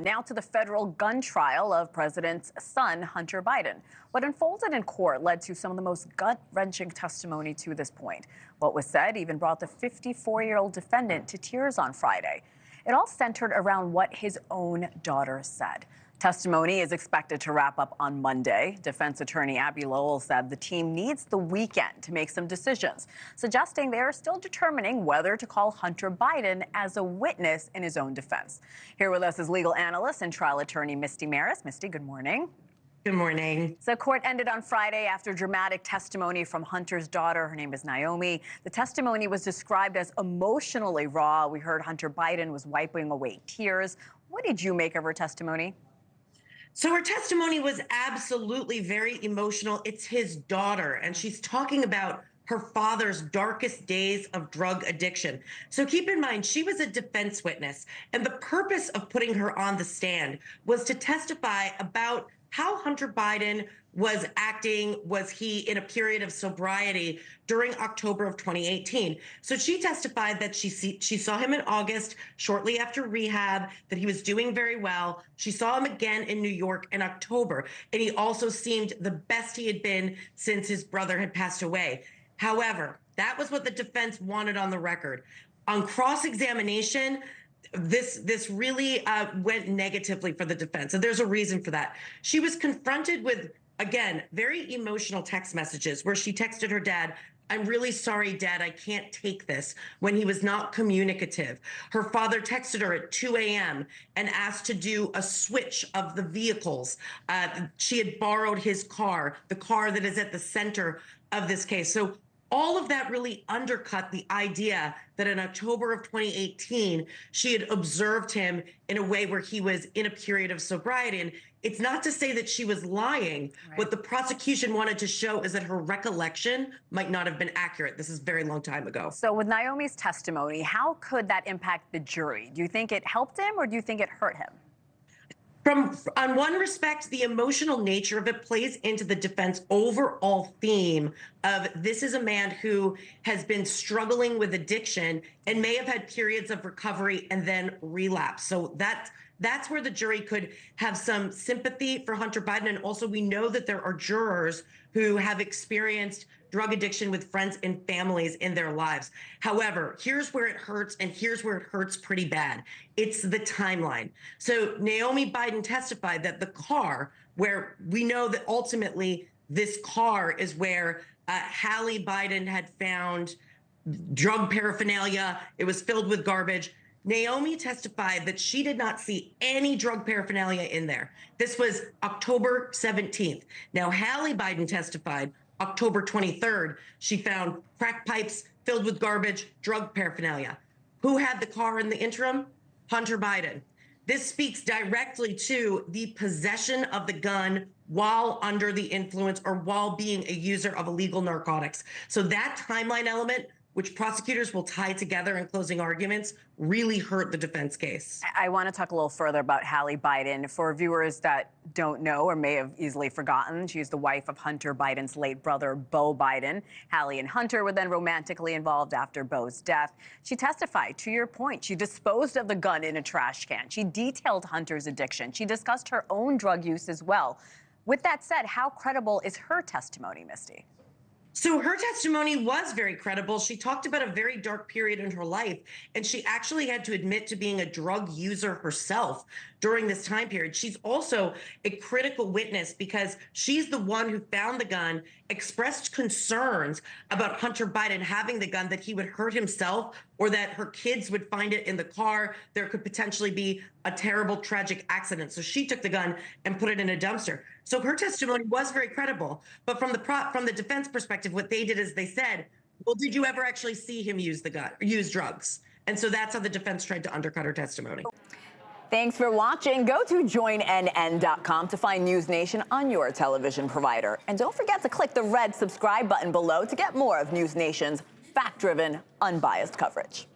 Now to the federal gun trial of President's son, Hunter Biden. What unfolded in court led to some of the most gut-wrenching testimony to this point. What was said even brought the 54-year-old defendant to tears on Friday. It all centered around what his own daughter said. Testimony is expected to wrap up on Monday. Defense attorney Abby Lowell said the team needs the weekend to make some decisions, suggesting they are still determining whether to call Hunter Biden as a witness in his own defense. Here with us is legal analyst and trial attorney Misty Marris. Misty, good morning. Good morning. So court ended on Friday after dramatic testimony from Hunter's daughter. Her name is Naomi. The testimony was described as emotionally raw. We heard Hunter Biden was wiping away tears. What did you make of her testimony? So her testimony was absolutely very emotional. It's his daughter, and she's talking about her father's darkest days of drug addiction. So keep in mind, she was a defense witness, and the purpose of putting her on the stand was to testify about how Hunter Biden was acting. Was he in a period of sobriety during October of 2018? So she testified that she saw him in August, shortly after rehab, that he was doing very well. She saw him again in New York in October, and he also seemed the best he had been since his brother had passed away. However, that was what the defense wanted on the record. On cross-examination, this really went negatively for the defense, and there's a reason for that. She was confronted with, again, very emotional text messages where she texted her dad, "I'm really sorry, Dad, I can't take this," when he was not communicative. Her father texted her at 2 a.m. and asked to do a switch of the vehicles. She had borrowed his car, the car that is at the center of this case. So all of that really undercut the idea that in October of 2018, she had observed him in a way where he was in a period of sobriety. And it's not to say that she was lying. Right. What the prosecution wanted to show is that her recollection might not have been accurate. This is a very long time ago. So with Naomi's testimony, how could that impact the jury? Do you think it helped him or do you think it hurt him? On one respect, the emotional nature of it plays into the defense overall theme of this is a man who has been struggling with addiction and may have had periods of recovery and then relapse. So that's where the jury could have some sympathy for Hunter Biden. And also, we know that there are jurors who have experienced drug addiction with friends and families in their lives. However, here's where it hurts, and here's where it hurts pretty bad. It's the timeline. So Naomi Biden testified that the car, where we know that ultimately this car is where Hallie Biden had found drug paraphernalia. It was filled with garbage. Naomi testified that she did not see any drug paraphernalia in there. This was October 17th. Now, Hallie Biden testified October 23rd, she found crack pipes filled with garbage, drug paraphernalia. Who had the car in the interim? Hunter Biden. This speaks directly to the possession of the gun while under the influence or while being a user of illegal narcotics. So that timeline element, which prosecutors will tie together in closing arguments, really hurt the defense case. I want to talk a little further about Hallie Biden. For viewers that don't know or may have easily forgotten, she's the wife of Hunter Biden's late brother, Beau Biden. Hallie and Hunter were then romantically involved after Beau's death. She testified, to your point, she disposed of the gun in a trash can. She detailed Hunter's addiction. She discussed her own drug use as well. With that said, how credible is her testimony, Misty? So her testimony was very credible. She talked about a very dark period in her life, and she actually had to admit to being a drug user herself during this time period. She's also a critical witness because she's the one who found the gun, expressed concerns about Hunter Biden having the gun, that he would hurt himself or that her kids would find it in the car. There could potentially be a terrible, tragic accident. So she took the gun and put it in a dumpster. So her testimony was very credible. But from the defense perspective, what they did is they said, well, did you ever actually see him use the gun, use drugs? And so that's how the defense tried to undercut her testimony. Thanks for watching. Go to joinnn.com to find NewsNation on your television provider. And don't forget to click the red subscribe button below to get more of NewsNation's fact-driven, unbiased coverage.